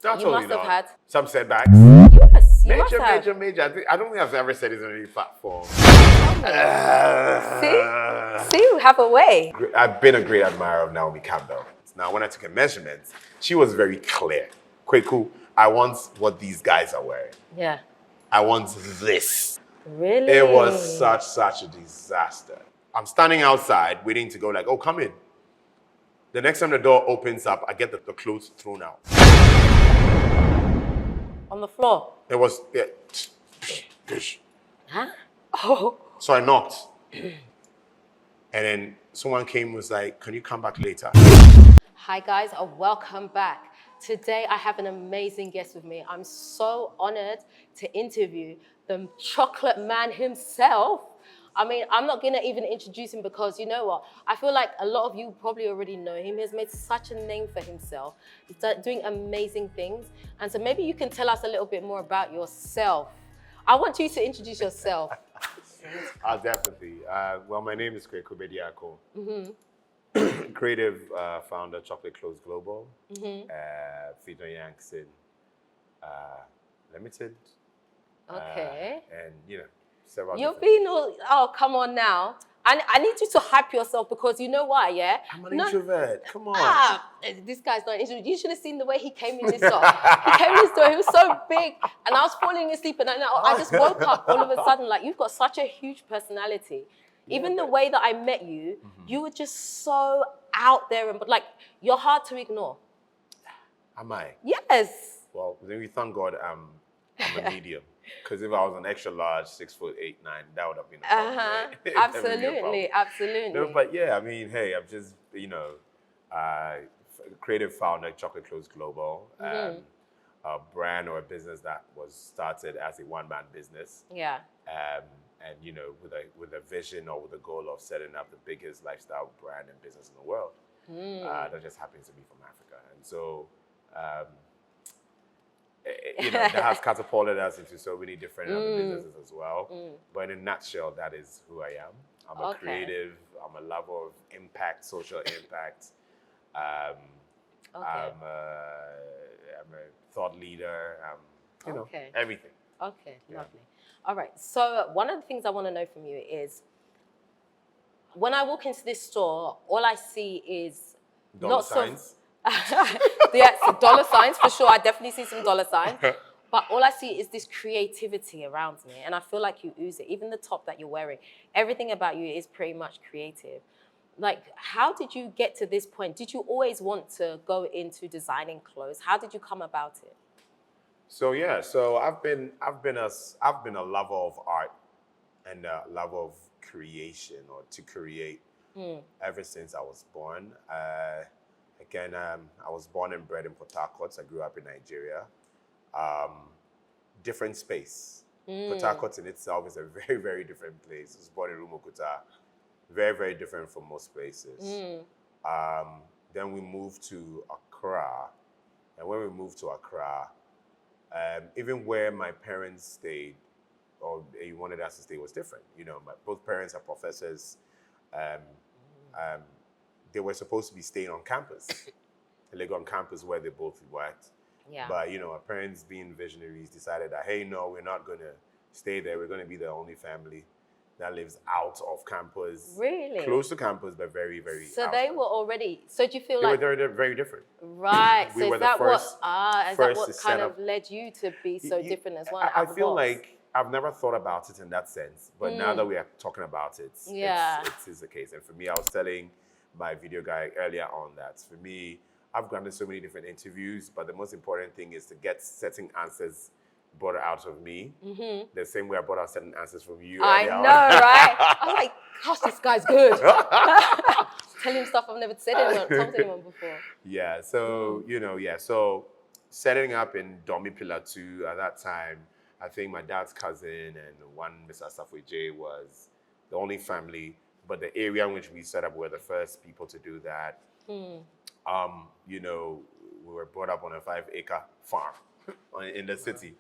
You must have had some setbacks. Yes, you must have. Major. I don't think I've ever said this on any platform. See, we have a way. I've been a great admirer of Naomi Campbell. Now, when I took a measurement, she was very clear. Kwaku, I want what these guys are wearing. Yeah. I want this. Really? It was such a disaster. I'm standing outside waiting to go like, oh, come in. The next time the door opens up, I get the clothes thrown out. On the floor? It was, yeah. Huh? Oh. So I knocked. And then someone came and was like, can you come back later? Hi guys, welcome back. Today I have an amazing guest with me. I'm so honored to interview the chocolate man himself. I mean, I'm not gonna even introduce him because you know what? I feel like a lot of you probably already know him. He's made such a name for himself. He's doing amazing things. And so maybe you can tell us a little bit more about yourself. I want you to introduce yourself. Definitely. Well, my name is Kwaku Bediako. Creative founder, Chocolate Clothes Global. Featuring Yankson Limited. Okay. And, you know, several You're being all, oh, come on now. I need you to hype yourself because you know why, yeah? I'm an introvert. Come on. This guy's not an introvert. You should have seen the way he came in this door. He came in this door, he was so big. And I was falling asleep and I just woke up all of a sudden. Like, you've got such a huge personality. Even the way that I met you, you were just so out there. And like, you're hard to ignore. Am I? Yes. Well, then we thank God I'm a medium. Because if I was an extra large, 6'8", 9", that would have been a problem. Right? Absolutely, absolutely. No, but yeah, I mean, hey, I'm just, you know, creative founder, Chocolate Clothes Global, a brand or a business that was started as a one-man business. Yeah. And you know, with a vision or with a goal of setting up the biggest lifestyle brand and business in the world. That just happens to be from Africa, and so. You know, that has catapulted us into so many different other businesses as well. But in a nutshell, that is who I am. I'm a creative. I'm a lover of impact, social impact. I'm a thought leader. You know, everything. Okay, lovely. All right. So one of the things I want to know from you is, when I walk into this store, all I see is lots signs. Yes, dollar signs for sure. I definitely see some dollar signs. But all I see is this creativity around me. And I feel like you ooze it. Even the top that you're wearing, everything about you is pretty much creative. Like, how did you get to this point? Did you always want to go into designing clothes? How did you come about it? So yeah, so I've been a lover of art and a lover of creation or to create ever since I was born. Again, I was born and bred in Port Harcourt. I grew up in Nigeria. Different space. Port Harcourt in itself is a very, very different place. I was born in Rumukuta. Very, very different from most places. Then we moved to Accra. And when we moved to Accra, even where my parents stayed, or they wanted us to stay, was different. You know, both parents are professors. They were supposed to be staying on campus, on campus where they both worked. Yeah. But, you know, our parents being visionaries decided that, hey, no, we're not going to stay there. We're going to be the only family that lives out of campus. Really? Close to campus, but very, very So they were already, so do you feel like... They were very different. Right. We so were is that first, what kind of led you to be so different as well? I feel like I've never thought about it in that sense. But now that we are talking about it, it is the case. And for me, I was telling my video guy earlier on that for me, I've granted so many different interviews, but the most important thing is to get certain answers brought out of me. The same way I brought out certain answers from you. I know, right? I was like, gosh, this guy's good. Tell him stuff I've never told anyone before. Yeah, so, you know, so setting up in Domi Pillar 2 at that time, I think my dad's cousin and one Mr. Safwe J was the only family. But the area in which we set up were the first people to do that. You know, we were brought up on a 5-acre farm in the city.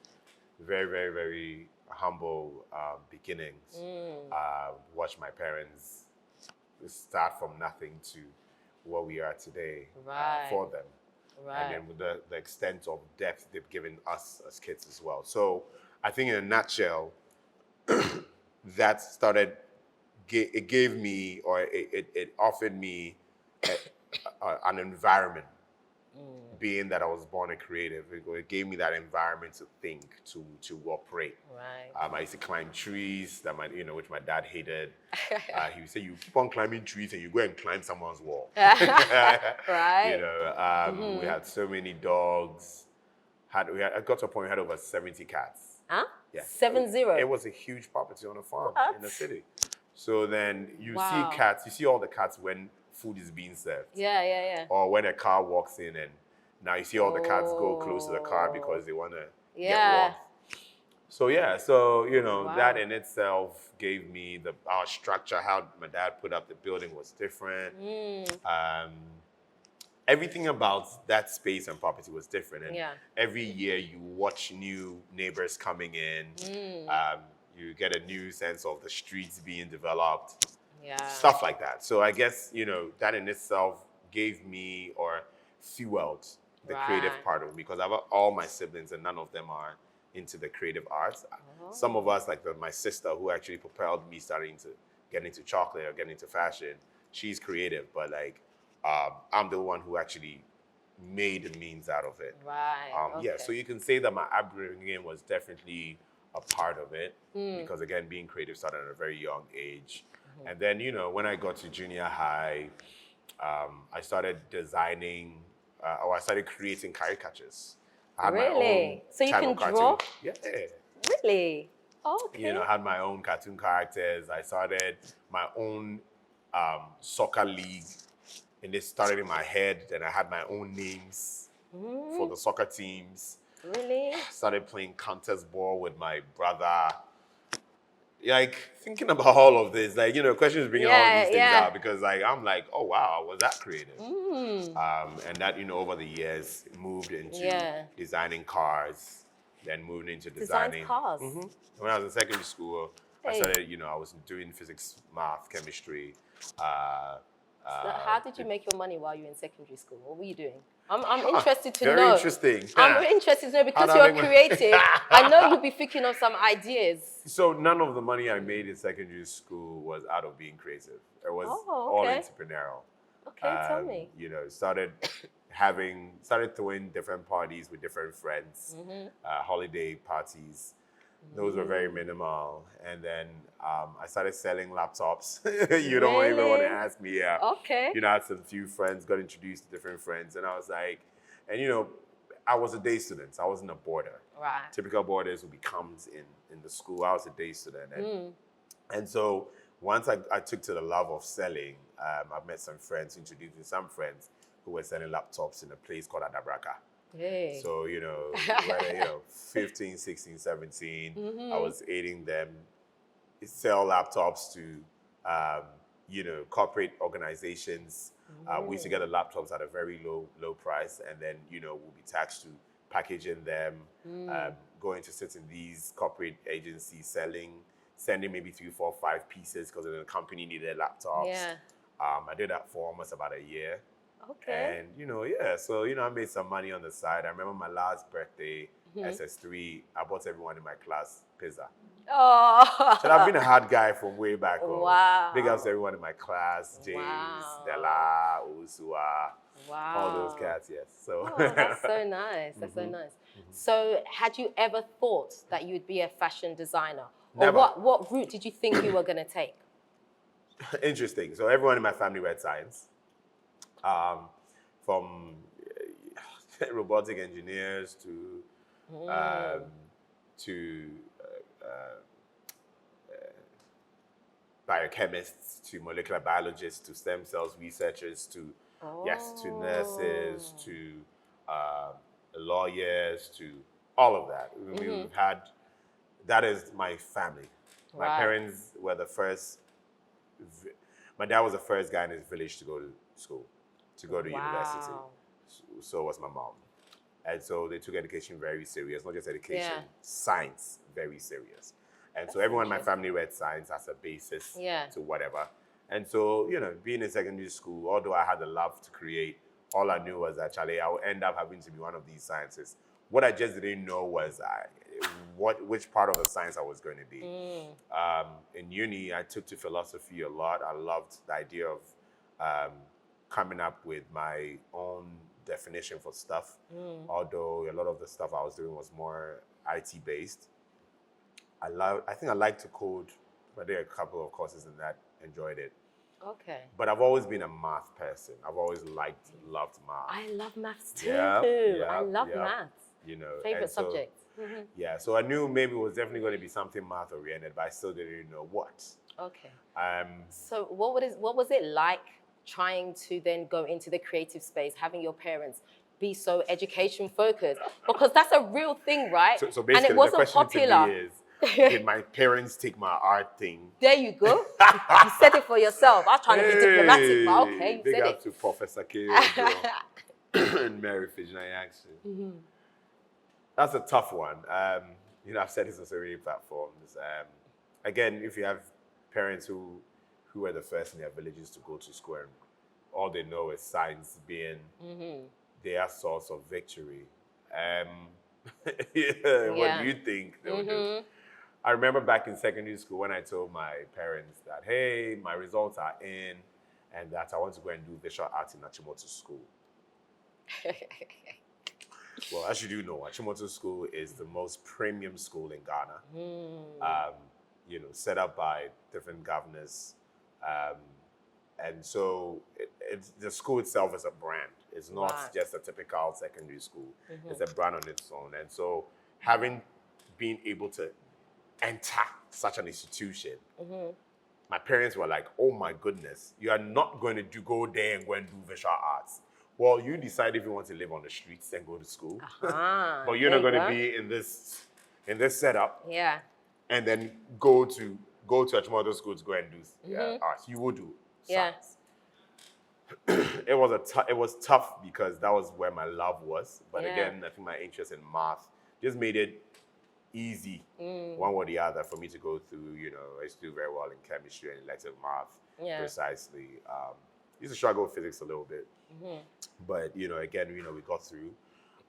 Very, very, very humble beginnings. Watched my parents start from nothing to what we are today for them. and then Right. with the extent of depth they've given us as kids as well. So I think in a nutshell, that started, it gave me, or it offered me an environment, being that I was born a creative. It gave me that environment to think, to operate. Right. I used to climb trees that which my dad hated. He would say, "You keep on climbing trees and you go and climb someone's wall." Right. We had so many dogs. I got to a point we had over 70 cats. Huh? Yeah. 70. It was a huge property on a farm What? in the city. So then you Wow. see cats, you see all the cats when food is being served. Yeah. Or when a car walks in, and now you see all the cats go close to the car because they want to get warm. So that in itself gave me our structure, how my dad put up the building was different. Everything about that space and property was different. And every year you watch new neighbors coming in. You get a new sense of the streets being developed. Stuff like that. So I guess, that in itself gave me, or fueled, the creative part of me, because I've got all my siblings and none of them are into the creative arts. Some of us, like my sister, who actually propelled me starting to get into chocolate or get into fashion, she's creative, but I'm the one who actually made the means out of it. Right. So you can say that my upbringing was definitely a part of it, because again, being creative started at a very young age. And then, when I got to junior high, I started designing, or I started creating caricatures. I had my own So you type can of cartoon. draw? Yeah. Really? Okay. I had my own cartoon characters. I started my own soccer league, and it started in my head. Then I had my own names for the soccer teams. Really? Started playing contest ball with my brother. Thinking about all of this, questions bringing all of these things out, because I'm like, oh wow, was that creative? And that, over the years, moved into designing cars, then moved into designing cars. When I was in secondary school, I started, I was doing physics, math, chemistry. How did you make your money while you were in secondary school? What were you doing? I'm interested to know. Very interesting. I'm really interested to know, because you're creative. I know you'll be thinking of some ideas. So none of the money I made in secondary school was out of being creative. It was all entrepreneurial. Okay, tell me. Started throwing different parties with different friends, holiday parties. Those were very minimal. And then I started selling laptops. You don't even want to ask me. Yeah. Okay. I had some few friends, got introduced to different friends. And I was like, I was a day student. I wasn't a boarder. Right. Typical boarders would be comes in the school. I was a day student. And so once I took to the love of selling, I met some friends, introduced me to some friends who were selling laptops in a place called Adabraka. Hey. So, when 15, 16, 17, I was aiding them sell laptops to, corporate organizations. We used to get the laptops at a very low price, and then, we'll be taxed to packaging them, going to sit in these corporate agencies, sending maybe 3, 4, 5 pieces because the company needed laptops. Yeah. I did that for almost about a year. Okay. And, so, I made some money on the side. I remember my last birthday, SS3, I bought everyone in my class pizza. Oh. So I've been a hard guy from way back home. Wow. Big ups to everyone in my class, James, Dela, Usua, all those cats, yes. So that's so nice. That's so nice. So had you ever thought that you would be a fashion designer? Or Never. what route did you think you were going to take? Interesting. So everyone in my family read science. From robotic engineers to biochemists, to molecular biologists, to stem cells researchers, to nurses, to lawyers, to all of that. We've had, that is my family. My parents were the first, my dad was the first guy in his village to go to school, to go to university. So was my mom. And so they took education very serious, not just education, science, very serious. And so everyone in my family read science as a basis to whatever. And so, being in secondary school, although I had the love to create, all I knew was that, Charlie, I would end up having to be one of these sciences. What I just didn't know was which part of the science I was going to be. In uni, I took to philosophy a lot. I loved the idea of coming up with my own definition for stuff, although a lot of the stuff I was doing was more IT based. I think I like to code. I did a couple of courses in that, enjoyed it. Okay. But I've always been a math person. I've always loved math. I love maths too. Yeah, I love maths. You know, favorite subject. Yeah, so I knew maybe it was definitely going to be something math oriented, but I still didn't know what. Okay. Um, So what was it like trying to then go into the creative space, having your parents be so education focused? Because that's a real thing, right? so basically, and it wasn't the question popular. to me is, did my parents take my art thing? There you go. You said it for yourself. I was trying to be diplomatic, but okay, you big said up it. to Professor K and Mary Fijnai Action. That's a tough one. You know, I've said this on so many platforms. Again, if you have parents who were the first in their villages to go to school and all they know is science being their source of victory, what do you think they would do? I remember back in secondary school when I told my parents that, hey, my results are in and that I want to go and do visual arts in Achimota School. Well, as you do know, Achimota School is the most premium school in Ghana. You know, set up by different governors. And so the school itself is a brand. It's not just a typical secondary school. It's a brand on its own. And so having been able to enter such an institution, my parents were like, oh my goodness, you are not going to go there and go and do visual arts. Well, you decide if you want to live on the streets and go to school. But you're not going to be in this setup. Yeah. And then go to Achimota School to go and do arts. You will do science. It was tough because that was where my love was. But again, I think my interest in math just made it easy, one or the other, for me to go through. You know, I used to do very well in chemistry and elective math, precisely. Used to struggle with physics a little bit, but you know, again, you know, we got through.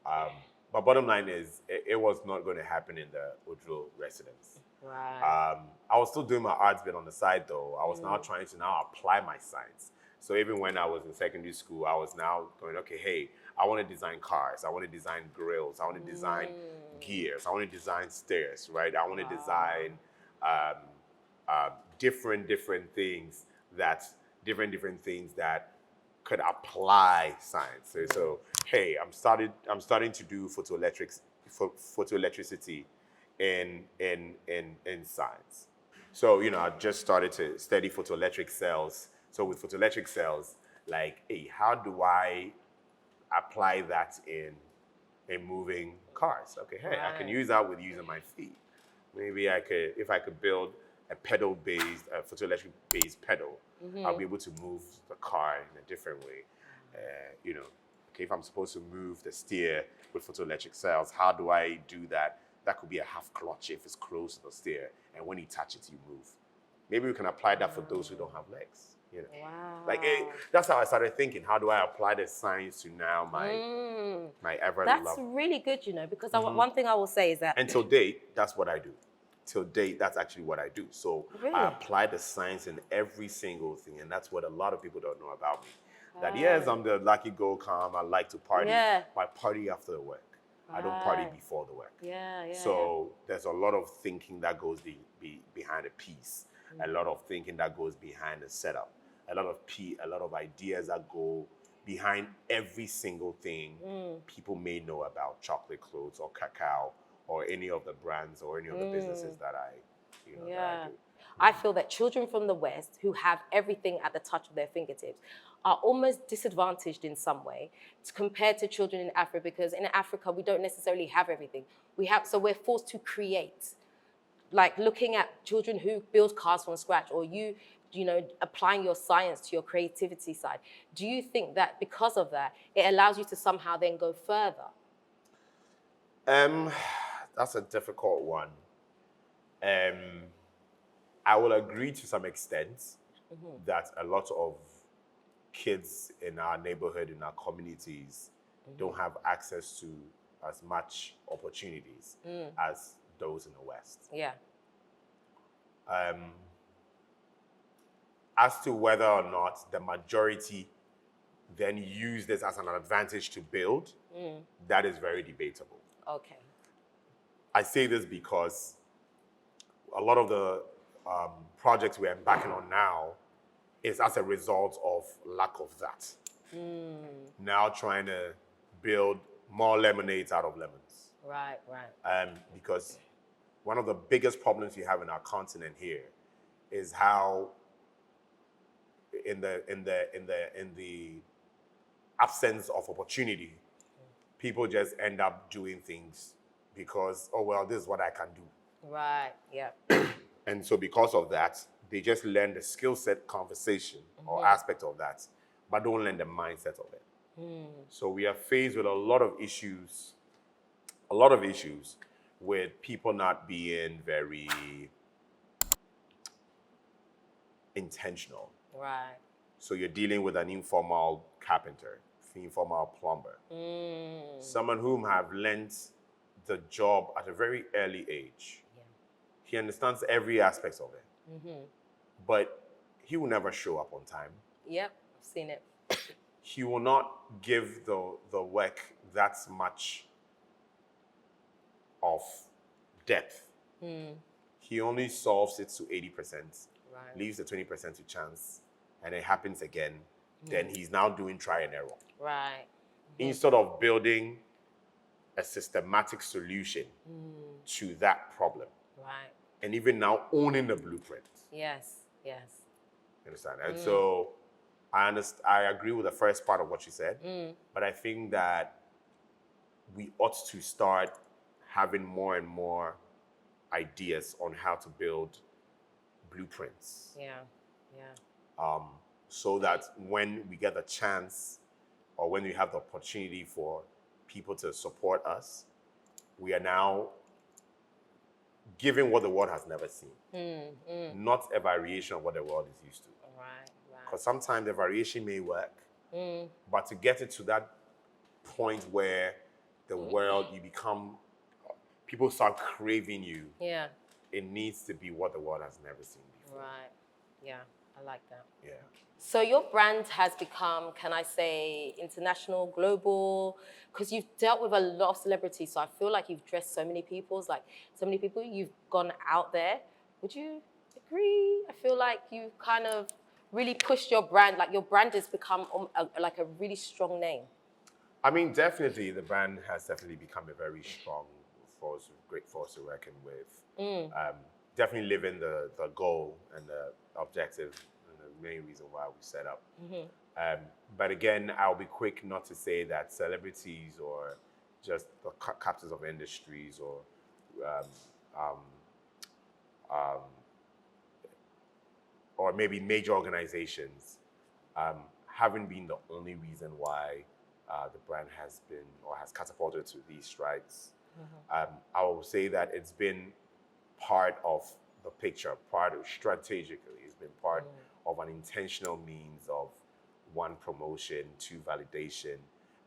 But bottom line is, it was not going to happen in the Udro residence. Right. I was still doing my arts bit on the side, though. I was now trying to apply my science. So even when I was in secondary school, I was now going, okay, hey, I want to design cars. I want to design grills. I want to design gears. I want to design stairs, right? I want to design different things that could apply science. So hey, I'm starting to do photoelectricity in science. So, you know, I just started to study photoelectric cells. So with photoelectric cells, like, hey, how do I apply that in moving cars? Okay, hey, I can use that with using my feet. Maybe if I could build a photoelectric-based pedal, I'll be able to move the car in a different way. You know, okay, if I'm supposed to move the steer with photoelectric cells, how do I do that? That could be a half clutch if it's close to the steer, and when you touch it, you move. Maybe we can apply that for those who don't have legs. You know, like that's how I started thinking. How do I apply the science to now my ever love? That's really good, you know, because one thing I will say is that until date, that's what I do. Till date, that's actually what I do. So I apply the science in every single thing, and that's what a lot of people don't know about me. That yes, I'm the lucky go calm. I like to party. But I party after the work. I don't party before the work. So there's a lot of thinking that goes behind a piece. A lot of thinking that goes behind a setup. A lot of ideas that go behind every single thing people may know about chocolate clothes or cacao or any of the brands or any of the businesses that I do. I feel that children from the West who have everything at the touch of their fingertips are almost disadvantaged in some way compared to children in Africa, because in Africa, we don't necessarily have everything. So we're forced to create. Like looking at children who build cars from scratch, or you know, applying your science to your creativity side. Do you think that because of that, it allows you to somehow then go further? That's a difficult one. I will agree to some extent that a lot of kids in our neighborhood, in our communities, don't have access to as much opportunities as those in the West. Yeah. As to whether or not the majority then use this as an advantage to build, that is very debatable. Okay. I say this because a lot of the projects we're embarking on now is as a result of lack of that. Now trying to build more lemonades out of lemons. Right, right. Because one of the biggest problems we have in our continent here is how in the absence of opportunity, people just end up doing things because, oh well, this is what I can do. Right, yeah. And so because of that, they just learn the skill set conversation or aspect of that, but don't learn the mindset of it. So we are faced with a lot of issues with people not being very intentional. Right. So you're dealing with an informal carpenter, informal plumber, someone whom have learned the job at a very early age. Yeah. He understands every aspect of it, but he will never show up on time. Yep, I've seen it. He will not give the work that much of depth. He only solves it to 80%, Right. leaves the 20% to chance, and it happens again. Then he's now doing try and error. Right. Instead of building a systematic solution to that problem. Right. And even now owning the blueprint. Yes, yes. You understand? And so I agree with the first part of what you said, but I think that we ought to start having more and more ideas on how to build blueprints. Yeah, yeah. So that when we get the chance or when we have the opportunity for people to support us, we are now giving what the world has never seen. Not a variation of what the world is used to. Right, right. Because sometimes the variation may work, but to get it to that point where the world, people start craving you, Yeah. it needs to be what the world has never seen before. Right. Yeah, I like that. Yeah. So your brand has become, can I say, international, global, because you've dealt with a lot of celebrities. So I feel like you've dressed so many people, you've gone out there. Would you agree? I feel like you've kind of really pushed your brand, like your brand has become like a really strong name. I mean, definitely the brand has definitely become a very strong force, great force to reckon with. Definitely living the goal and the objective and the main reason why we set up. But again, I'll be quick not to say that celebrities or just the captains of industries or maybe major organizations haven't been the only reason why the brand has been or has catapulted to these strides. I will say that it's been part of the picture, strategically, it's been part of an intentional means of one, promotion, two, validation,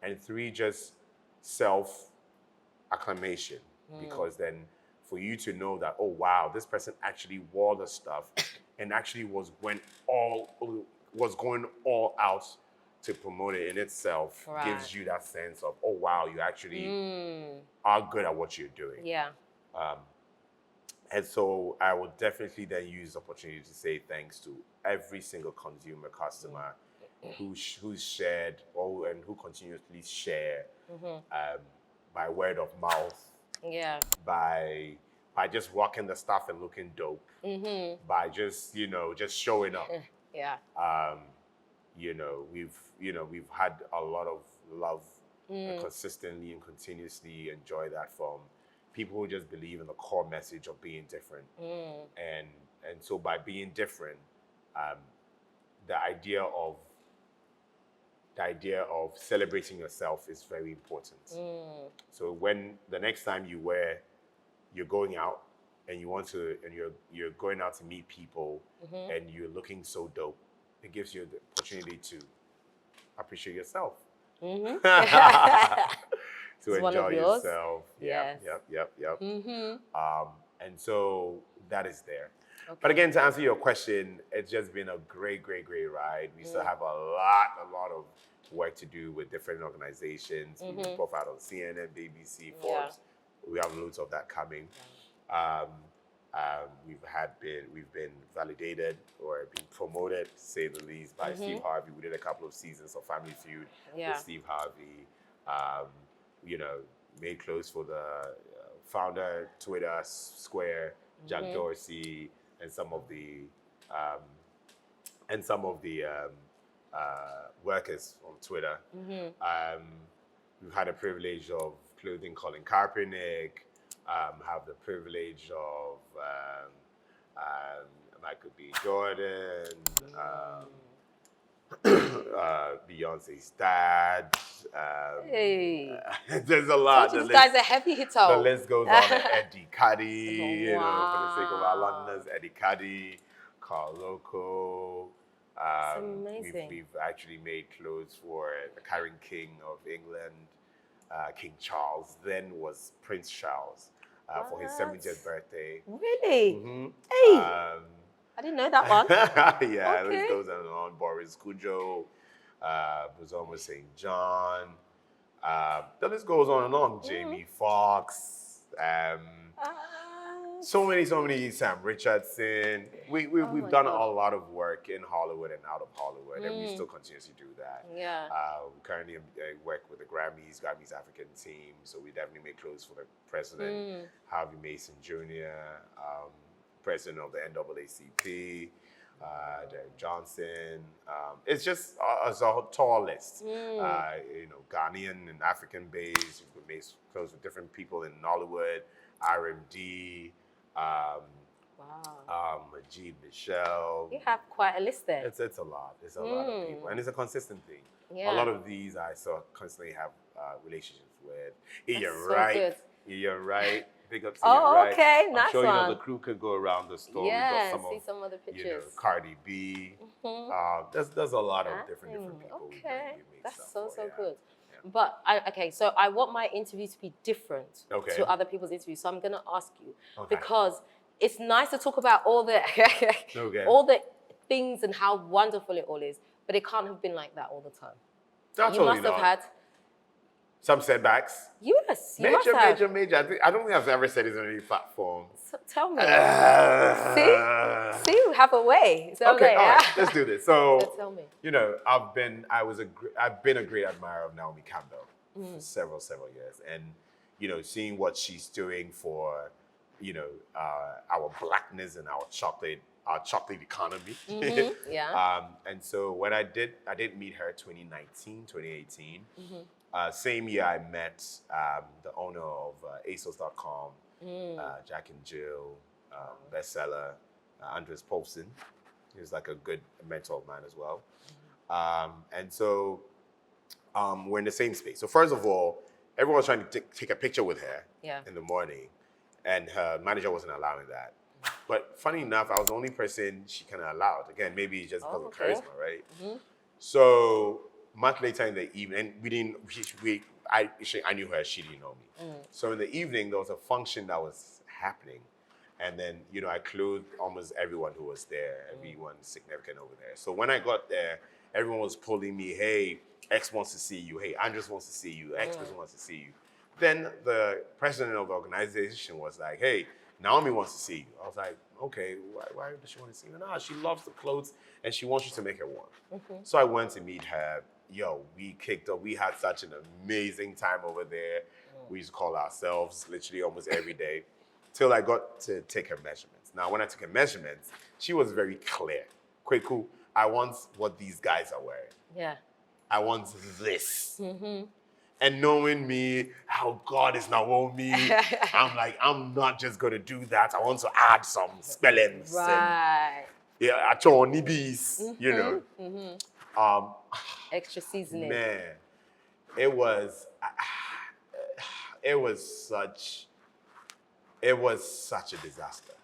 and three, just self-acclamation. Because then for you to know that, oh wow, this person actually wore the stuff and actually was going all out to promote it in itself, gives you that sense of, oh wow, you actually are good at what you're doing. Yeah. And so I would definitely then use the opportunity to say thanks to every single consumer, customer who's shared and who continuously share by word of mouth. Yeah. By just rocking the stuff and looking dope. By just showing up. Yeah. We've had a lot of love and consistently and continuously enjoy that from people who just believe in the core message of being different. And so by being different, the idea of celebrating yourself is very important. So when the next time you're going out and you're going out to meet people and you're looking so dope, it gives you the opportunity to appreciate yourself. Mm-hmm. To It's one of enjoy yours? yourself. Yes. Yep. Mm-hmm. And so that is there. Okay. But again, to answer your question, it's just been a great ride. We still have a lot of work to do with different organizations. We profiled on CNN, BBC, Forbes. We have loads of that coming. We've been validated or been promoted, to say the least, by Steve Harvey. We did a couple of seasons of Family Feud with Steve Harvey. Made clothes for the founder, Twitter, Square, Jack Dorsey, and some of the workers on Twitter. We've had the privilege of clothing Colin Kaepernick. Have the privilege of Michael B. Jordan, Beyonce's dad. Hey. There's a lot. This guy's a heavy hitter. The list goes on. Eddie Cuddy, for the sake of our Londoners, Eddie Cuddy, Carl Loco. That's amazing. We've actually made clothes for the current king of England, King Charles. Then was Prince Charles for his 70th birthday. Really? Hey. I didn't know that one. Yeah, okay. This goes on. Boris Kujo, Buzomo St. John. The list goes on and on. Jamie Foxx. So many. Sam Richardson. We've done a lot of work in Hollywood and out of Hollywood, and we still continuously do that. Yeah. We currently work with the Grammys African team, so we definitely make clothes for the president, Harvey Mason Jr., president of the NAACP, Derek Johnson. It's just a tall list. Ghanaian and African based. We make clothes with different people in Nollywood, RMD. Majid Michelle. You have quite a list there. It's a lot. It's a lot of people, and it's a consistent thing. Yeah. A lot of these I constantly have relationships with. You're right. Big up to you, right? Okay, nice. I'm sure the crew could go around the store. Yeah, see some other pictures. Cardi B. There's a lot of different people. Okay, that's so good. Yeah. But so I want my interview to be different to other people's interviews. So I'm gonna ask you because it's nice to talk about all the all the things and how wonderful it all is, but it can't have been like that all the time. You must have had some setbacks. Yes, you must have. Major. I don't think I've ever said this on any platform. So tell me. See, we have a way. So okay, all right, let's do this. So tell me. I've been a great admirer of Naomi Campbell for several years, and seeing what she's doing for our blackness and our chocolate economy. And so when I did meet her 2018. Same year I met the owner of ASOS.com, Jack and Jill, bestseller, Andres Paulson. He was like a good mentor of mine as well. And so we're in the same space. So first of all, everyone was trying to take a picture with her in the morning, and her manager wasn't allowing that. But funny enough, I was the only person she kind of allowed. Again, maybe just because of charisma, right? So a month later in the evening, I knew her, she didn't know me. So in the evening, there was a function that was happening. And then, I clothed almost everyone who was there, everyone significant over there. So when I got there, everyone was pulling me, hey, X wants to see you. Hey, Andres wants to see you. X wants to see you. Then the president of the organization was like, hey, Naomi wants to see you. I was like, okay, why does she want to see you? No, she loves the clothes and she wants you to make her one. So I went to meet her. We kicked up. We had such an amazing time over there. We used to call ourselves literally almost every day till I got to take her measurements. Now, when I took her measurements, she was very clear. Kwaku, I want what these guys are wearing. Yeah. I want this. And knowing me, how God is Naomi, I'm like, I'm not just going to do that. I want to add some spellings. Right. And, achonibis, extra seasoning. Man, it was such a disaster.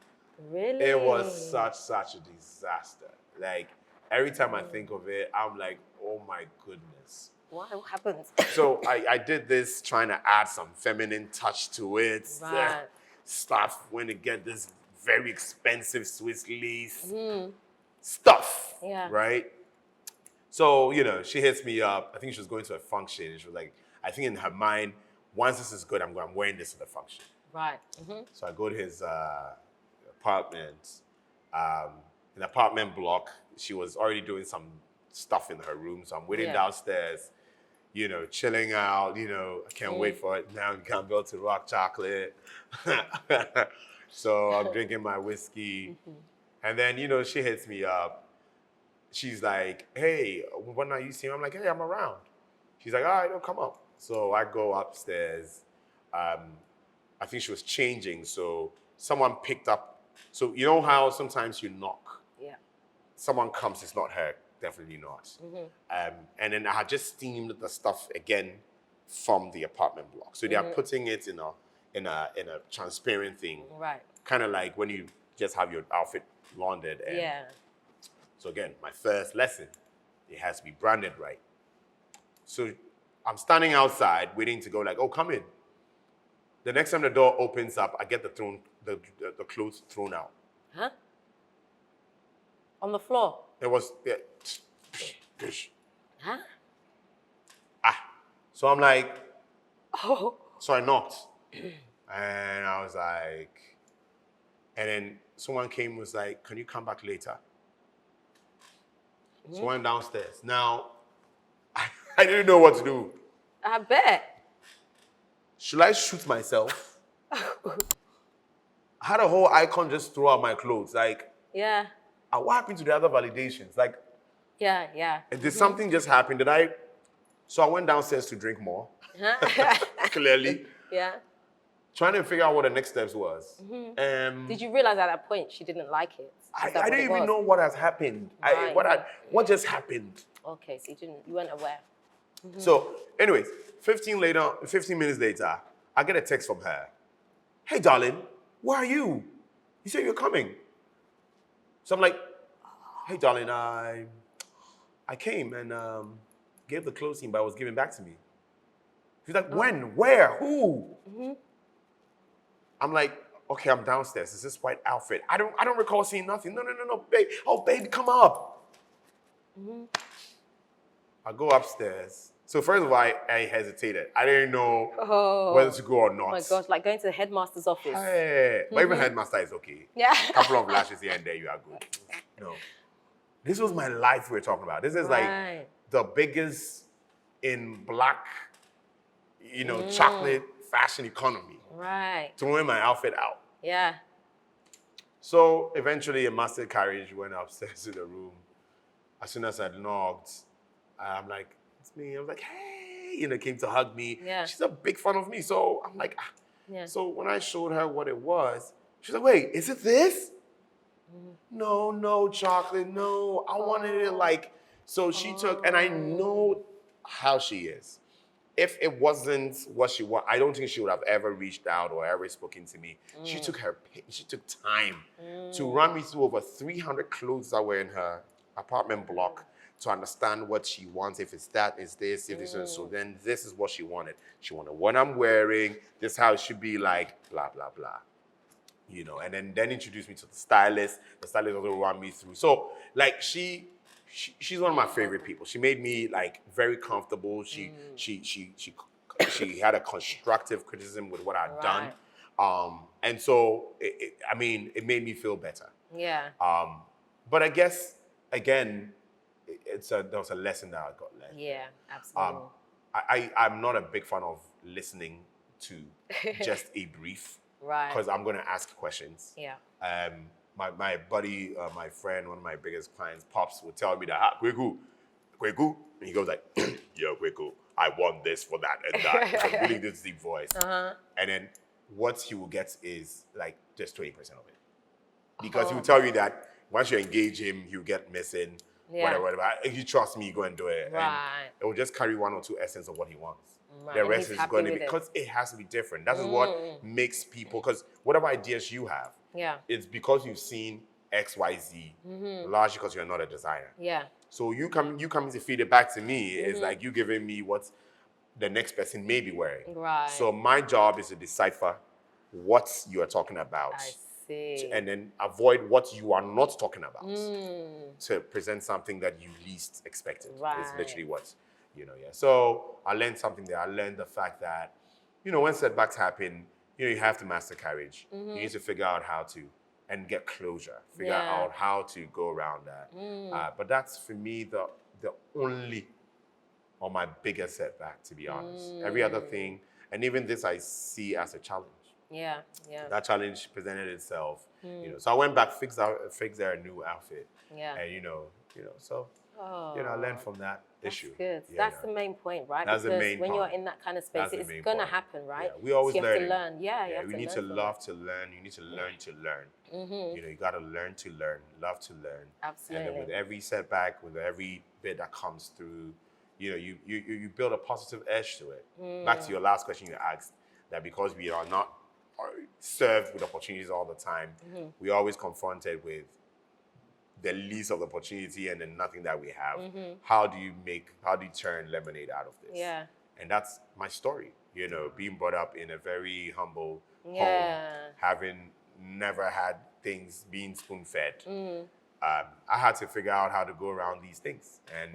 Really? It was such a disaster. Like, Every time I think of it, I'm like, oh my goodness. Why? What happened? So I did this trying to add some feminine touch to it. Right. Stuff when to get this very expensive Swiss lace stuff. Yeah. Right? So, she hits me up. I think she was going to a function. And she was like, I think in her mind, once this is good, I'm wearing this to the function. Right. So I go to his apartment. An apartment block. She was already doing some stuff in her room. So I'm waiting downstairs, chilling out. I can't wait for it. Now Campbell to rock chocolate. So I'm drinking my whiskey. And then, she hits me up. She's like, hey, when are you seeing? I'm like, hey, I'm around. She's like, all right, don't come up. So I go upstairs. I think she was changing. So someone picked up. So you know how sometimes you knock? Yeah. Someone comes, it's not her. Definitely not. And then I had just steamed the stuff again from the apartment block. So they are putting it in a transparent thing. Right. Kind of like when you just have your outfit laundered. And so again, my first lesson, it has to be branded right. So I'm standing outside waiting to go like, oh, come in. The next time the door opens up, I get the clothes thrown out. Huh? On the floor? It was, Huh? So I'm like, Oh. so I knocked. And I was like, and then someone came was like, can you come back later? So I went downstairs. Now, I didn't know what to do. I bet. Should I shoot myself? I had a whole icon just throw out my clothes. Like, Yeah. what happened to the other validations? Like, Yeah. did something just happen? So I went downstairs to drink more, clearly, Yeah. trying to figure out what the next steps was. Did you realize at that point she didn't like it? I didn't even know what has happened. Right. What just happened? Okay, so you weren't aware. So, anyways, 15 minutes later, I get a text from her. Hey, darling, where are you? You said you're coming. So I'm like, hey, darling, I came and gave the closing, but it was given back to me. She's like, when? Where? Who? I'm like, okay, I'm downstairs. It's this white outfit. I don't recall seeing nothing. No, babe. Oh, babe, come up. I go upstairs. So first of all, I hesitated. I didn't know whether to go or not. Oh my gosh, like going to the headmaster's office. Hey, but even headmaster is okay. Yeah. A couple of lashes here and there, you are good. No. This was my life we're talking about. This is like the biggest in black, chocolate fashion economy. Right. Throwing my outfit out. Yeah. So eventually a master carriage went upstairs to the room. As soon as I knocked, I'm like, it's me. I was like, hey, came to hug me. Yeah. She's a big fan of me. So I'm like, Yeah. So when I showed her what it was, she's like, wait, is it this? No, chocolate, no. I wanted it like, so she took, and I know how she is. If it wasn't what she wanted, I don't think she would have ever reached out or ever spoken to me. She took time to run me through over 300 clothes that were in her apartment block to understand what she wants. If it's that, is this, if this, so then this is what she wanted. She wanted what I'm wearing, this is how it should be like, blah, blah, blah. And then introduced me to the stylist. The stylist also ran me through. So, like, she's one of my favorite people. She made me like very comfortable. She had a constructive criticism with what I'd done. And so it made me feel better. Yeah. But I guess again, there was a lesson that I got learned. Yeah, absolutely. I'm not a big fan of listening to just a brief. Right. Because I'm going to ask questions. Yeah. My buddy, my friend, one of my biggest clients, Pops, would tell me that, Kwaku. And he goes like, yo, Kwaku, I want this for that and that. So really this deep voice. And then what he will get is like just 20% of it. Because he will tell you that once you engage him, he'll get missing, whatever. If you trust me, go and do it. Right. And it will just carry 1 or 2 essence of what he wants. Right. The rest is going to be, because it has to be different. That is what makes people, because whatever ideas you have, it's because you've seen XYZ, largely because you're not a designer. Yeah. So you come to feed it back to me is like you giving me what the next person may be wearing. Right. So my job is to decipher what you are talking about. I see. And then avoid what you are not talking about to present something that you least expected. Right. It's literally what, yeah. So I learned something there. I learned the fact that, when setbacks happen, you have to master courage. You need to figure out how to, and get closure, figure out how to go around that. But that's, for me, the only, or my biggest setback, to be honest. Every other thing, and even this I see as a challenge. Yeah. That challenge presented itself, So I went back, fixed their new outfit. Yeah. And so I learned from that issue. That's good. That's the main point, right? That's because the main when point. you're in that kind of space, it's gonna happen, right? Yeah. We always so you have learn. to learn. Yeah, you need to love to learn. You need to learn to learn. You got to learn to learn, love to learn. Absolutely. And then with every setback, with every bit that comes through, you build a positive edge to it. Back to your last question you asked, that because we are not served with opportunities all the time, we're always confronted with the least of the opportunity and then nothing that we have. How do you turn lemonade out of this? Yeah. And that's my story, being brought up in a very humble home, having never had things being spoon-fed. I had to figure out how to go around these things and,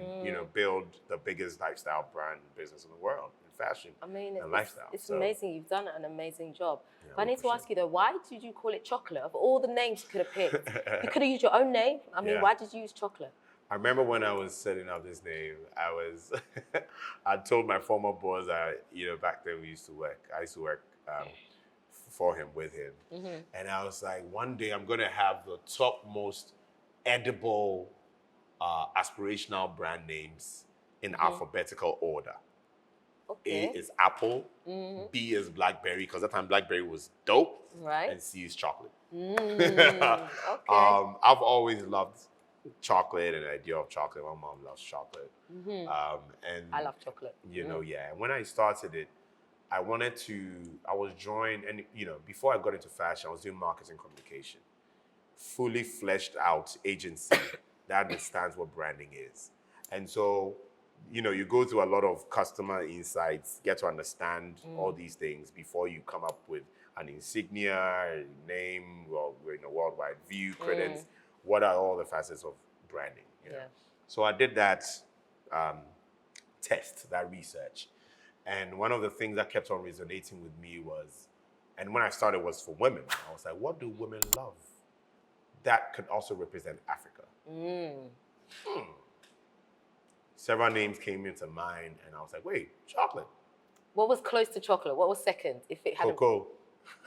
build the biggest lifestyle brand business in the world. Fashion and lifestyle. It's amazing. You've done an amazing job. But I need to ask you though, why did you call it chocolate? Of all the names you could have picked, you could have used your own name. I mean, why did you use chocolate? I remember when I was setting up this name, I told my former boss that, back then I used to work for him, with him. And I was like, one day I'm going to have the top most edible, aspirational brand names in alphabetical order. Okay. A is apple, B is blackberry, because at that time blackberry was dope, right? And C is chocolate. Okay. I've always loved chocolate and the idea of chocolate. My mom loves chocolate. And I love chocolate. And when I started it, I was drawing, and before I got into fashion, I was doing marketing communication. Fully fleshed out agency that understands what branding is. And so you go through a lot of customer insights, get to understand all these things before you come up with an insignia, a name, a worldwide view, credence. What are all the facets of branding? So I did that test, that research. And one of the things that kept on resonating with me was, and when I started was for women. I was like, what do women love that could also represent Africa? Several names came into mind, and I was like, wait, chocolate. What was close to chocolate? What was second? If it had cocoa.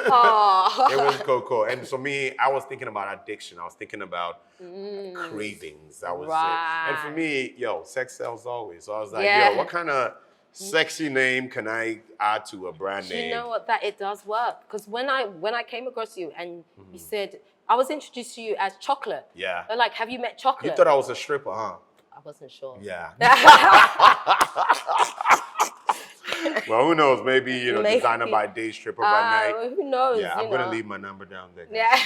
Oh. It was cocoa. And for me, I was thinking about addiction. I was thinking about cravings. That was it. And for me, sex sells always. So I was like, what kind of sexy name can I add to a brand name? You know what? That it does work. Because when I came across you and you said, I was introduced to you as chocolate. Yeah. They're like, have you met chocolate? You thought I was a stripper, huh? I wasn't sure. Yeah. Well, who knows? Maybe, designer by day, stripper by night. Who knows? Yeah, I'm going to leave my number down there. Yeah.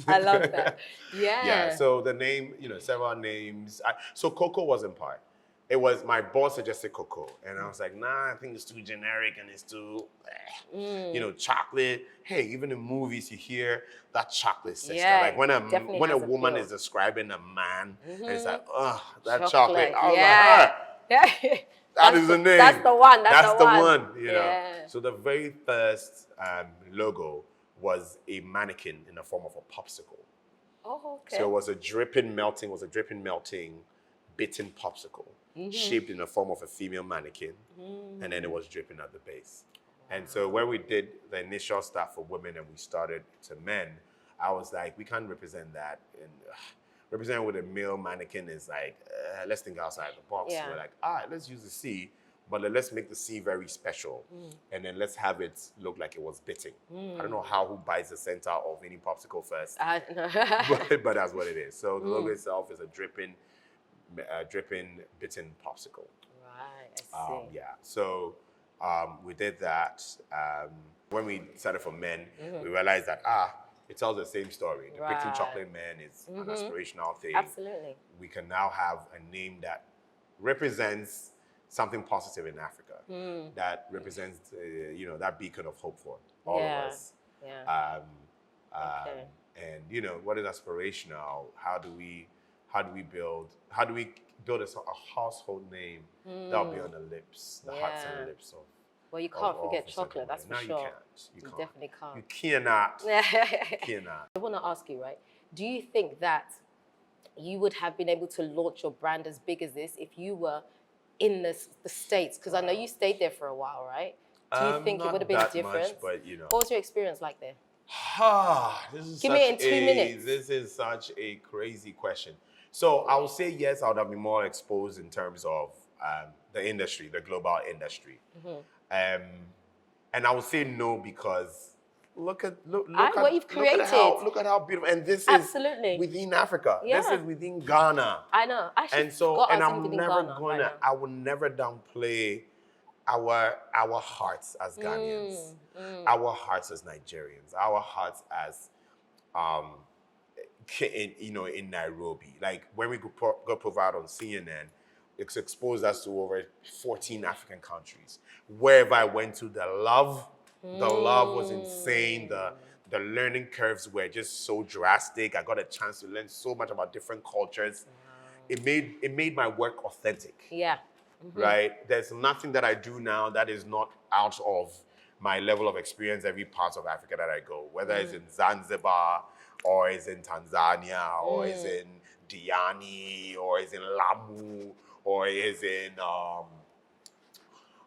I love that. Yeah. Yeah, so the name, several names. So Coco wasn't part. It was, my boss suggested Coco. And I was like, nah, I think it's too generic and it's too, chocolate. Hey, even in movies, you hear that chocolate sister. Yeah, like when a woman is describing a man, and it's like, that chocolate. Chocolate. I was like, that is the name. That's the one. That's the one. Yeah. So the very first logo was a mannequin in the form of a popsicle. Oh, okay. So it was a dripping, melting, bitten popsicle, shaped in the form of a female mannequin, and then it was dripping at the base. And so when we did the initial start for women and we started to men, I was like, we can't represent that. And representing with a male mannequin is like, let's think outside the box. Yeah. We're like, all right, let's use the C, but let's make the C very special. And then let's have it look like it was bitten. I don't know who buys the center of any popsicle first, but that's what it is. So the logo itself is a dripping, bitten popsicle. Right, I see. So we did that. When we started for men, we realized that, it tells the same story. Depicting Right. chocolate man is an aspirational thing. Absolutely. We can now have a name that represents something positive in Africa, that represents, that beacon of hope for all of us. Yeah. Okay. And what is aspirational? How do we build a household name that'll be on the lips, the hearts and Yeah. lips of. Well, you of- can't of forget a chocolate, certain that's way. for No, sure. you can't. You can't. Definitely can't. You cannot. Cannot. I want to ask you, right? Do you think that you would have been able to launch your brand as big as this if you were in the States? Because I know you stayed there for a while, right? Do you think it Not would have been that different? much, but What was your experience like there? Give me it in 2 minutes. This is such a crazy question. So I would say yes, I would have been more exposed in terms of the industry, the global industry. And I would say no because look at what you've created. Look at how beautiful, and this Absolutely. is within Africa. Yeah. This is within Ghana. I know. I actually And so, forgot and I was I'm even in never Ghana gonna, right I will never downplay our hearts as Ghanaians, our hearts as Nigerians, our hearts as in Nairobi. Like when we got provide on CNN, it's exposed us to over 14 African countries. Wherever I went to, the love was insane. The learning curves were just so drastic. I got a chance to learn so much about different cultures. It made my work authentic. Yeah. Right? There's nothing that I do now that is not out of my level of experience every part of Africa that I go, whether it's in Zanzibar or it's in Tanzania or it's in Diani or it's in Lamu or it's in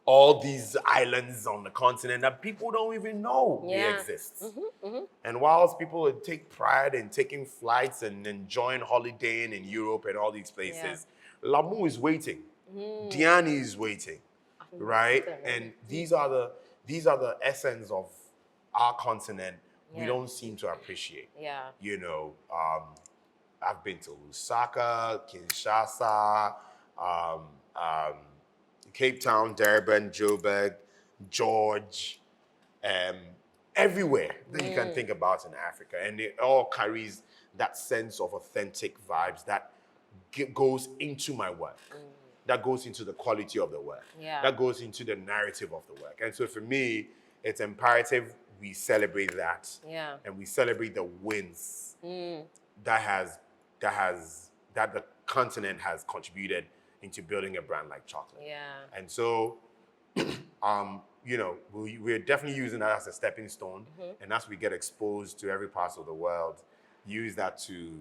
all these islands on the continent that people don't even know they exist. And whilst people would take pride in taking flights and enjoying holidaying in Europe and all these places, Lamu is waiting. Diani is waiting, right? And these are the essence of our continent we don't seem to appreciate. Yeah. I've been to Lusaka, Kinshasa, Cape Town, Durban, Joburg, George, everywhere that you can think about in Africa. And it all carries that sense of authentic vibes that goes into my work. That goes into the quality of the work. Yeah. That goes into the narrative of the work. And so for me, it's imperative we celebrate that. Yeah. And we celebrate the wins that the continent has contributed into building a brand like chocolate. Yeah. And so, we're definitely using that as a stepping stone. And as we get exposed to every part of the world, use that to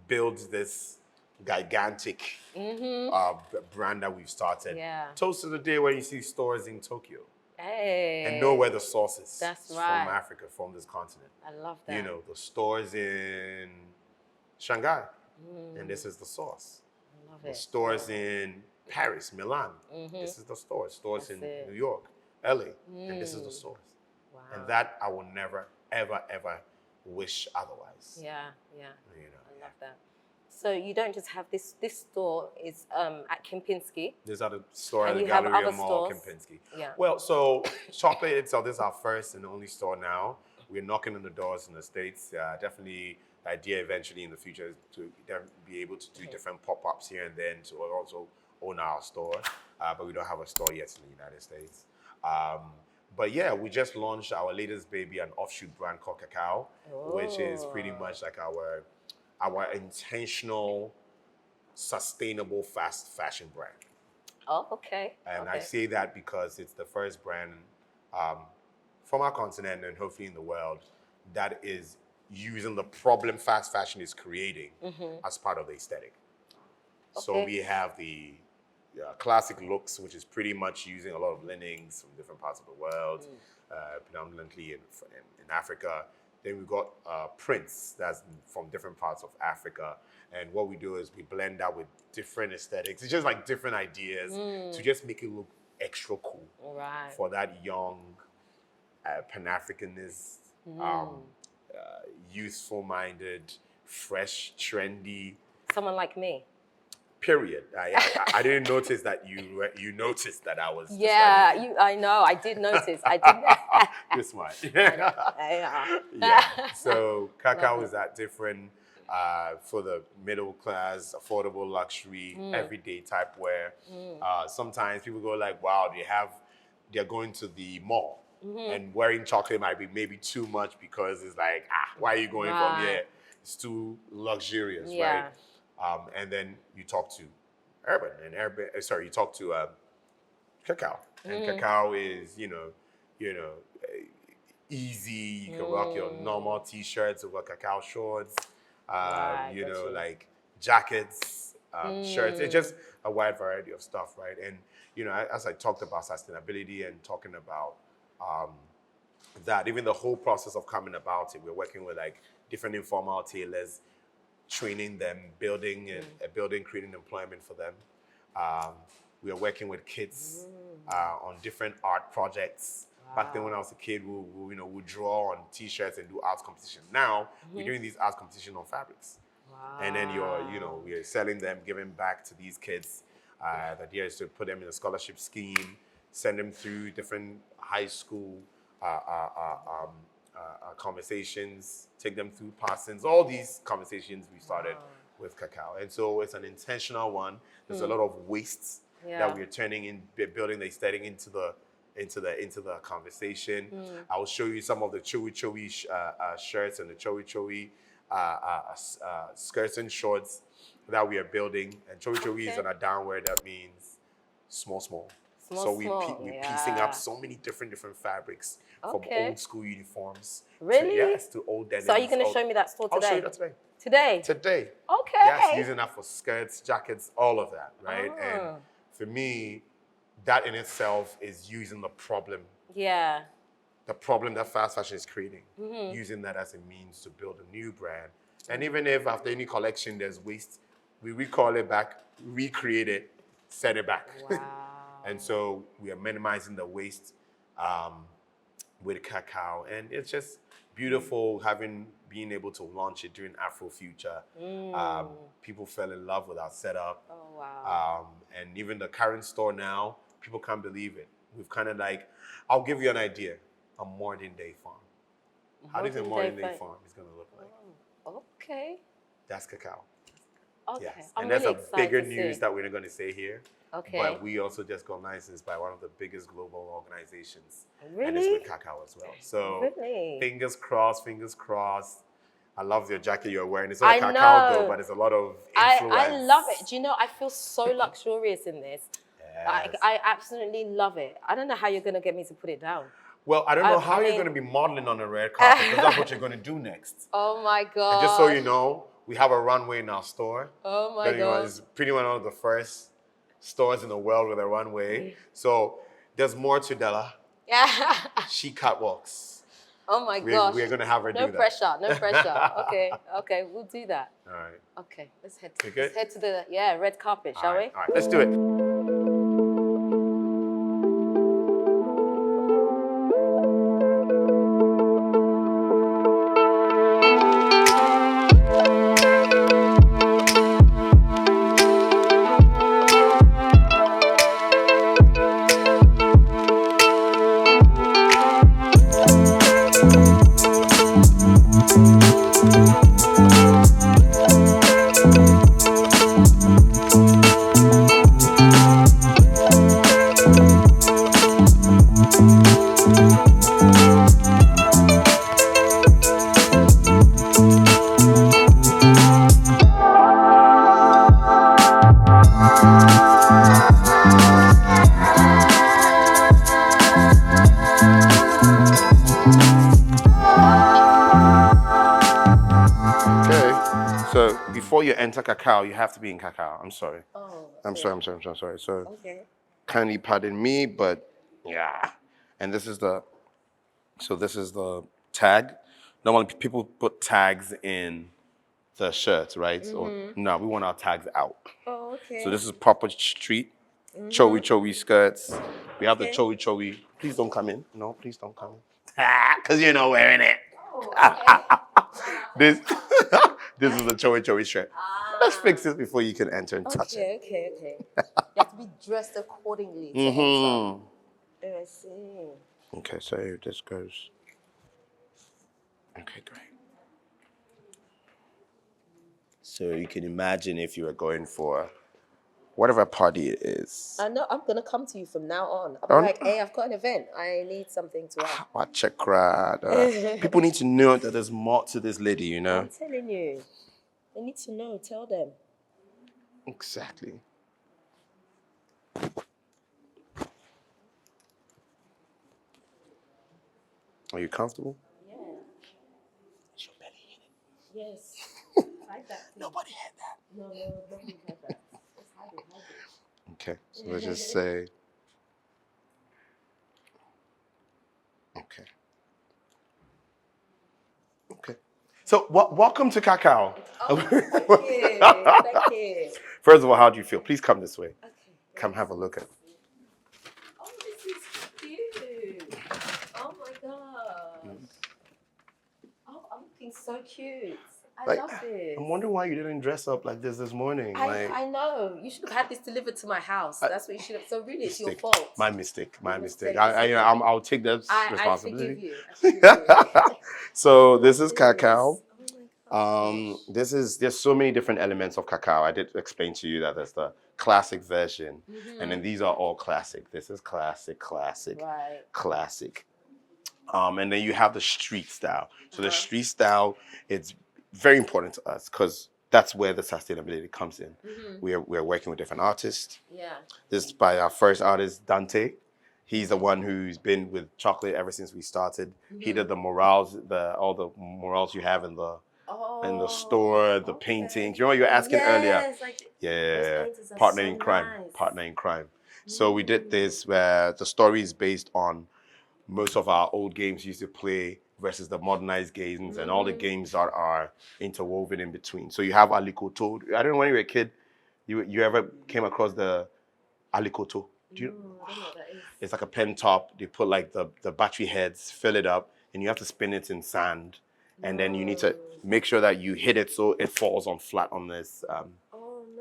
build this gigantic brand that we've started. Yeah. Toast to the day when you see stores in Tokyo. Hey. And know where the source is. That's It's right. from Africa, from this continent. I love that. The stores in Shanghai, and this is the source. I love The it. stores in Paris, Milan, this is the source. Stores That's in it. New York, LA, and this is the source. Wow. And that I will never, ever, ever wish otherwise. Yeah. I love that. So you don't just have this store is at Kempinski. There's other store at And the you have Galleria other Mall, stores? Kempinski. Yeah. Well, so chocolate itself, this is our first and only store now. We're knocking on the doors in the States. Definitely the idea eventually in the future is to be able to do different pop-ups here and then to also own our store. But we don't have a store yet in the United States. But yeah, we just launched our latest baby, an offshoot brand called Kaca, which is pretty much like our intentional, sustainable, fast fashion brand. Oh, okay. And okay. I say that because it's the first brand from our continent and hopefully in the world that is using the problem fast fashion is creating as part of the aesthetic. So Okay. we have the classic looks, which is pretty much using a lot of linens from different parts of the world, predominantly in Africa. Then we've got prints that's from different parts of Africa. And what we do is we blend that with different aesthetics. It's just like different ideas to just make it look extra cool Right. for that young Pan-Africanist, youthful-minded, fresh, trendy. Someone like me. Period. I didn't notice that you noticed that I was. Yeah, I know. I did notice. I did. You're smart. Yeah. Yeah. So Kaca Love was that different for the middle class, affordable luxury, everyday type wear. Sometimes people go like, wow, they're going to the mall and wearing chocolate might be maybe too much because it's like, why are you going from here? It's too luxurious, right? And then you talk to you talk to Cacao. And Cacao is, easy. You can rock your normal t-shirts over Cacao shorts, like jackets, shirts. It's just a wide variety of stuff, right? And, as I talked about sustainability and talking about that, even the whole process of coming about it, we're working with like different informal tailors, training them, building, creating employment for them. We are working with kids on different art projects. Back then when I was a kid, we draw on t-shirts and do arts competition. Now we're doing these arts competition on fabrics. Wow. And then we're selling them, giving back to these kids. The idea is to put them in a scholarship scheme, send them through different high school conversations, take them through passings, all these conversations we started with Cacao. And so it's an intentional one. There's a lot of wastes that we're turning in, building the aesthetic into the conversation. I will show you some of the chowi shirts and the chowi skirts and shorts that we are building. And chowi is on a downward, that means small. So we're piecing up so many different fabrics from old school uniforms. Really? To old denim. So are you going to show me that store today? I'll show you that today. Today? Okay. Yes, using that for skirts, jackets, all of that, right? And for me, that in itself is using the problem. Yeah. The problem that fast fashion is creating. Using that as a means to build a new brand. And even if after any collection there's waste, we recall it back, recreate it, set it back. Wow. And so we are minimizing the waste with Cacao. And it's just beautiful being able to launch it during Afrofuture. People fell in love with our setup. Oh, wow. And even the current store now, people can't believe it. We've kind of I'll give you an idea, a modern day farm. How does a modern day farm is going to look like? Oh, okay. That's Cacao. Okay. Yes. And there's a bigger news that we're not going to say here. Okay. But we also just got licensed by one of the biggest global organizations. Really? And it's with Cacao as well. So fingers crossed. I love your jacket you're wearing. It's not a Cacao though, but it's a lot of influence. I love it. Do you know, I feel so luxurious in this. Yes. I absolutely love it. I don't know how you're going to get me to put it down. Well, I don't know how you're going to be modeling on the red carpet, because that's what you're going to do next. Oh my God. And just so you know, we have a runway in our store. Oh my God. It's pretty much one of the first stores in the world with a runway. So there's more to Dela. Yeah. She catwalks. Oh my gosh. We're going to have her do that. No pressure. Okay, we'll do that. All right. Okay, let's head to the red carpet, shall we? All right, let's do it. Before you enter Cacao, you have to be in Cacao. I'm sorry. Oh, okay. I'm sorry. So, kindly pardon me, but yeah. And this is the tag. Normally people put tags in the shirts, right? So no, we want our tags out. Oh, okay. So this is proper street, chowi skirts. We have the chowi. Please don't come in. No, please don't come in. Because you're not wearing it. Oh, okay. This is the chowi chowi shred. Let's fix this before you can enter and touch it. Okay. You have to be dressed accordingly to enter. Oh, I see. Okay, so this goes. Okay, great. So you can imagine if you were going for whatever party it is. I know. I'm gonna come to you from now on. I'm like, hey, I've got an event. I need something to add. People need to know that there's more to this lady, you know. I'm telling you, they need to know. Tell them. Exactly. Are you comfortable? Yeah. Is your belly hidden? Yes. Hide that. Nobody had that. No, nobody had that. Just hide it. Okay, so let's just say. Okay. So, welcome to Kaca. Oh, thank you. Thank you. First of all, how do you feel? Please come this way. Okay. Come have a look at it. Oh, this is cute. Oh my god. Oh, I'm looking so cute. I love this. I'm wondering why you didn't dress up like this morning. I know. You should have had this delivered to my house. That's what you should have. So really, it's your fault. My mistake. I'll take that responsibility. I forgive you. So this is cacao. Oh my gosh. There's so many different elements of cacao. I did explain to you that there's the classic version, and then these are all classic. This is classic, Right. classic. And then you have the street style. So the street style, it's very important to us because that's where the sustainability comes in. We're working with different artists. Yeah. This is by our first artist, Dante. He's the one who's been with chocolate ever since we started. He did the murals, all the murals you have in the store, the paintings. You know what you were asking earlier? Partner in crime. So we did this where the story is based on most of our old games used to play versus the modernized games and all the games that are interwoven in between. So you have Alikoto. I don't know when you were a kid, you ever came across the Alikoto? Do you know? I don't know what that is. It's like a pen top. They put like the battery heads, fill it up, and you have to spin it in sand. And then you need to make sure that you hit it so it falls on flat on this.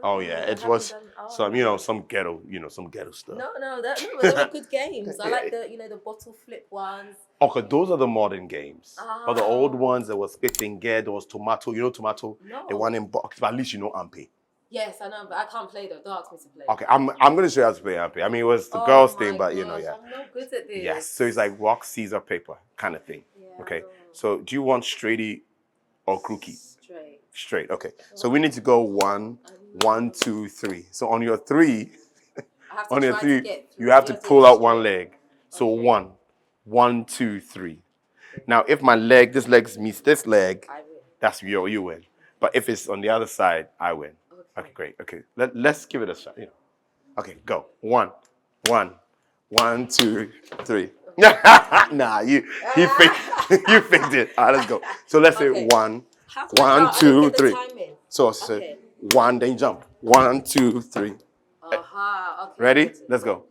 It was some ghetto stuff. No, they were good games. I like the bottle flip ones. Okay, those are the modern games. But the old ones, there was spitting gear, there was tomato. You know tomato? No. The one in box, but at least you know Ampe. Yes, I know, but I can't play though. Don't ask me to play. Okay, I'm gonna show you how to play Ampe. I mean, it was the girls thing, but I'm not good at this. Yes, so it's like rock, scissors, paper kind of thing. Yeah, okay, so do you want straighty or crookie? Straight. Okay, so we need to go 1, 2, 3. So on your 3, you have to pull out one leg. So 1, 2, 3. Now, if this leg meets this leg, that's you win. But if it's on the other side, I win. Okay, great. Okay, let's give it a shot. Okay, go. 1, 2, 3. Nah, you faked it. All right, let's go. So let's say 1, 2, 3. So 1, then jump. 1, 2, 3. Okay. Ready? Let's go.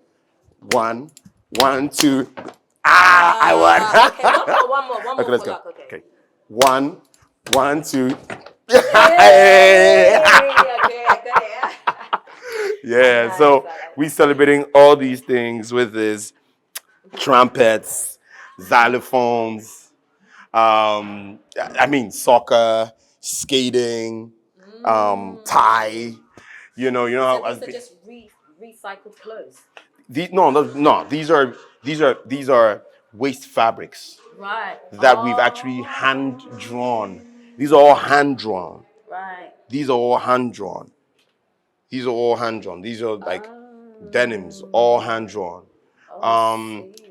1, 2. I won. Okay, one more. Okay, let's go. Okay. 1, 2. Okay, I got it. Yeah, so we celebrating all these things with this trumpets, xylophones, soccer, skating, tie. You know how these are just recycled clothes. These are waste fabrics. Right. That we've actually hand drawn. These are all hand drawn. Right. These are all hand drawn. These are like denims, all hand drawn.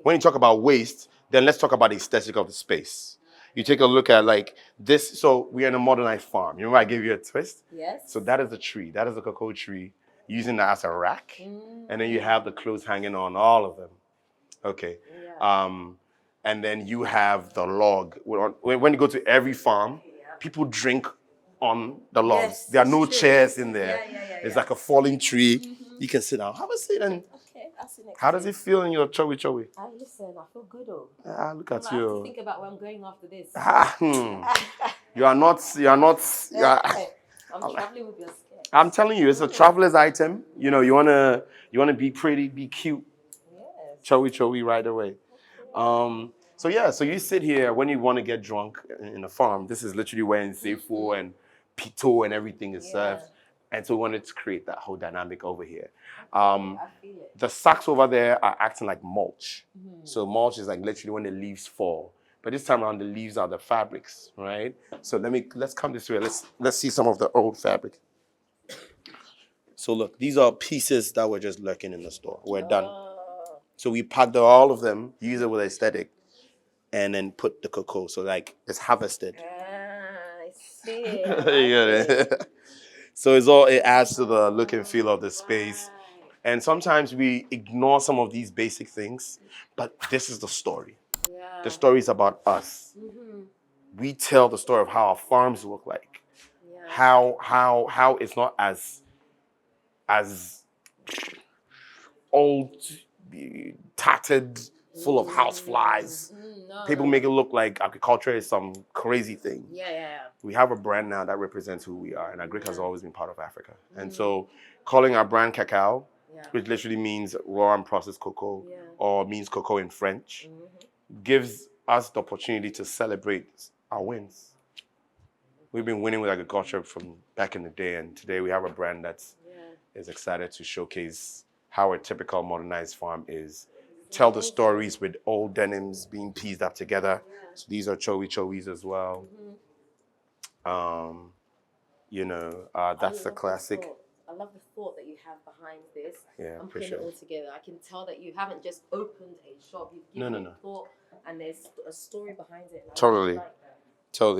When you talk about waste, then let's talk about the aesthetic of the space. You take a look at like this. So we're in a modernized farm. You remember I gave you a twist? Yes. So that is a tree. That is a cocoa tree. Using that as a rack. And then you have the clothes hanging on all of them. Okay. Yeah. And then you have the log. When you go to every farm, people drink on the logs. Yes, there are no chairs in there. Yeah. It's like a falling tree. You can sit down. Have a seat. And okay, I'll sit next. How does it feel in your chowi chowi? Listen, I feel good. Look at I have you. to think about where I'm going after this. You are not. You are not. You are, I'm traveling with your skirt. I'm telling you, it's a traveler's item. You know, you wanna be pretty, be cute, Yes. chowy right away. So yeah, so you sit here when you want to get drunk in a farm. This is literally where Nsefo and Pito and everything is served. And so we wanted to create that whole dynamic over here. I feel it. The sacks over there are acting like mulch. So mulch is like literally when the leaves fall. But this time around, the leaves are the fabrics, right? So let's come this way. Let's see some of the old fabric. So look, these are pieces that were just lurking in the store. We're done. So we packed all of them, use it with aesthetic, and then put the cocoa. So like it's harvested. I see You it. get it? So it adds to the look and feel of the space. And sometimes we ignore some of these basic things, but this is the story. Yeah. The story is about us. We tell the story of how our farms look like. Yeah. How it's not as old, tattered, full of house flies. No. People make it look like agriculture is some crazy thing. Yeah. We have a brand now that represents who we are, and Agric has always been part of Africa. And so calling our brand Cacao, which literally means raw and processed cocoa, or means cocoa in French, gives us the opportunity to celebrate our wins. We've been winning with agriculture from back in the day, and today we have a brand that's is excited to showcase how a typical modernized farm is. Tell the stories with old denims being pieced up together. So these are chowies as well. That's the classic. I love the thought that you have behind this. Yeah, I'm putting it all together. I can tell that you haven't just opened a shop. You've given it thought, and there's a story behind it. Totally.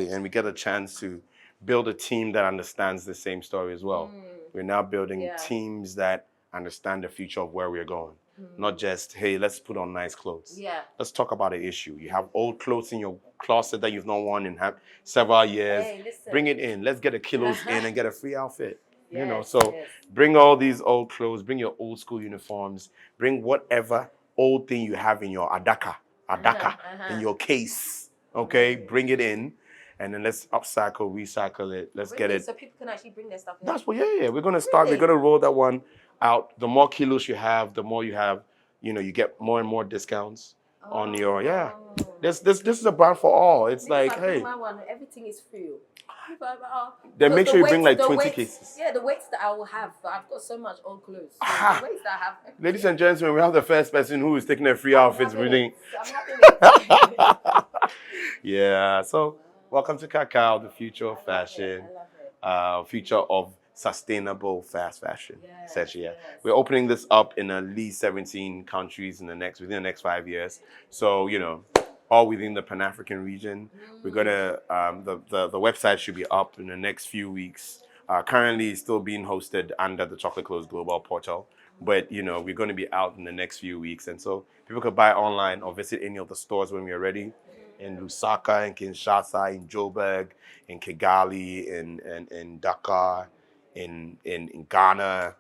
And we get a chance to build a team that understands the same story as well. We're now building teams that understand the future of where we're going. Not just, hey, let's put on nice clothes. Let's talk about an issue. You have old clothes in your closet that you've not worn in several years. Hey, bring it in. Let's get the kilos in and get a free outfit. Bring all these old clothes, bring your old school uniforms, bring whatever old thing you have in your adaka, in your case. Okay, bring it in. And then let's upcycle, recycle it. Let's get it. So people can actually bring their stuff in. That's what, We're going to start. We're going to roll that one out. The more kilos you have, the more you have, you get more and more discounts on your, This is a brand for all. It's like, hey. My one, everything is free. Then make sure you bring like 20 cases. Yeah, the weights that I will have. I've got so much old clothes. So the weights that I have. Ladies and gentlemen, we have the first person who is taking a free outfits. I'm happy. Yeah, so welcome to Cacao, the future of fashion, future of sustainable fast fashion. Essentially, We're opening this up in at least 17 countries within the next 5 years. So, all within the Pan-African region. We're gonna the website should be up in the next few weeks. Currently, it's still being hosted under the Chocolate Clothes Global Portal, but we're going to be out in the next few weeks, and so people could buy online or visit any of the stores when we're ready. In Lusaka, in Kinshasa, in Joburg, in Kigali, in Dakar, in Ghana,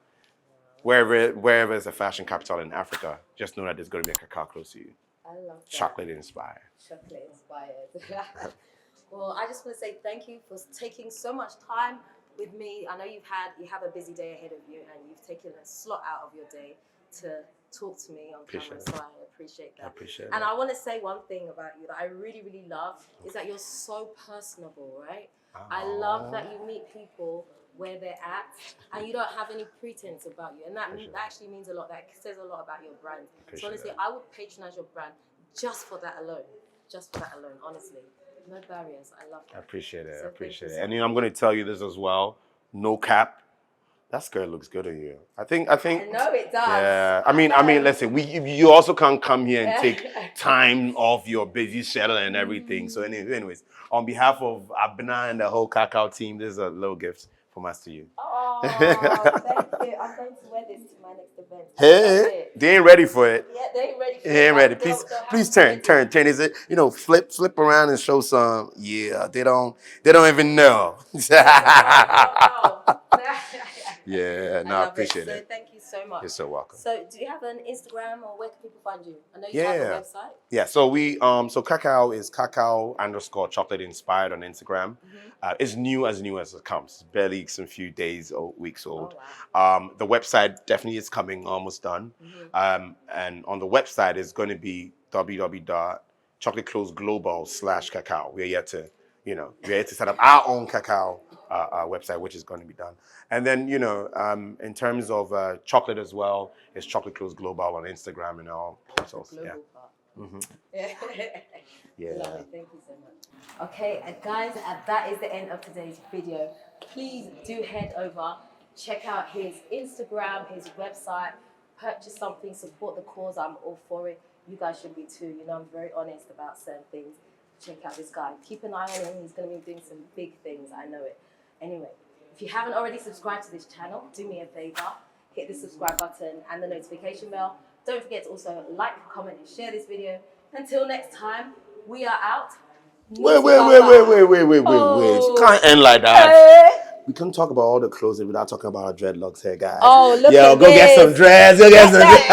wherever is a fashion capital in Africa. Just know that there's going to be a cacao close to you. I love that. Chocolate inspired. Well, I just want to say thank you for taking so much time with me. I know you have a busy day ahead of you, and you've taken a slot out of your day to talk to me on camera, so I appreciate that. And I want to say one thing about you that I really, really love is that you're so personable, right? I love that you meet people where they're at, and you don't have any pretense about you, and that actually means a lot. That says a lot about your brand. So honestly, I would patronize your brand just for that alone. Honestly, no barriers. I love that. I appreciate it. And I'm going to tell you this as well. No cap. That skirt looks good on you. I think. I know it does. Yeah. I mean, listen. You also can't come here and take time off your busy schedule and everything. So, anyways, on behalf of Abna and the whole Cacao team, this is a little gift from us to you. Oh, thank you. I'm going to wear this to my next event. Hey, they ain't ready for it. Yeah, they ain't ready for it. They ain't ready. Please turn. Is it, flip around and show some. Yeah, they don't even know. Oh, no. Yeah, no, I appreciate So it. thank you so much. You're so welcome. So do you have an Instagram or where can people find you? I know you Yeah. have a website. Yeah, so we so cacao is cacao_chocolate inspired on Instagram. It's new as it comes. It's barely some few days or weeks old. wow. The website definitely is coming, almost done. And on the website is going to be www.chocolatecloseglobal/cacao. We're yet to, we're yet to set up our own cacao website, which is going to be done. And then, in terms of chocolate as well, it's Chocolate Close Global on Instagram and all. So, yeah. Yeah. Lovely. Thank you so much. Okay, guys, that is the end of today's video. Please do head over, check out his Instagram, his website, purchase something, support the cause. I'm all for it. You guys should be too. I'm very honest about certain things. Check out this guy. Keep an eye on him. He's going to be doing some big things. I know it. Anyway, if you haven't already subscribed to this channel, do me a favor. Hit the subscribe button and the notification bell. Don't forget to also like, comment, and share this video. Until next time, we are out. Wait. You can't end like that. We can't talk about all the clothes without talking about our dreadlocks here, guys. Oh, look at go this. get some dreads. Go get some dreads.